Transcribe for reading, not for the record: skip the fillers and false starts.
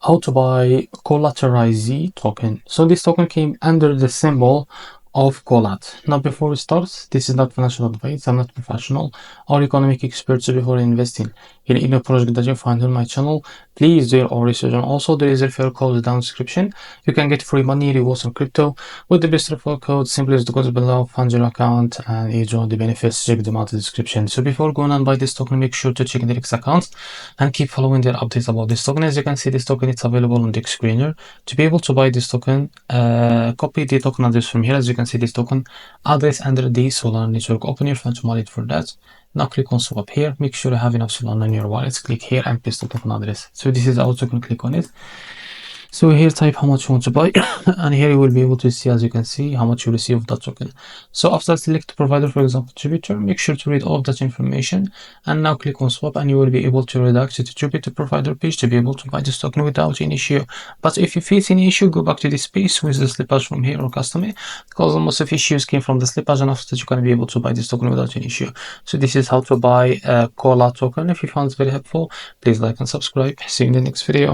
how to buy COLLATERIZE token. So this token came under the symbol of collat. Now before we start, this is not financial advice. I'm not professional or economic expert. So before investing in any project that you find on my channel, please do your own research. And also there is a referral code down description. You can get free money, rewards, and crypto with the best referral code. Simply use the code below, fund your account, and enjoy the benefits. Check them out in the description. So before going and buy this token, make sure to check the X account and keep following their updates about this token. As you can see, this token is available on the screener. To be able to buy this token, copy the token address from here. As you can see, this token address under the Solana network. Open your fund wallet for that. Now click on swap here. Make sure you have enough Solana in your wallet. Click here and paste the token address. So this is our token. Click on it. So here type how much you want to buy and here you will be able to see, as you can see, how much you receive of that token. So after select provider, for example Jupiter, make sure to read all of that information and now click on swap and you will be able to redirect to the Jupiter provider page to be able to buy this token without any issue. But if you face any issue, go back to this page with the slippage from here or custom it, because most of issues came from the slippage, and after that you can be able to buy this token without any issue. So this is how to buy a COLLAT token. If you found it very helpful, please like and subscribe. See you in the next video.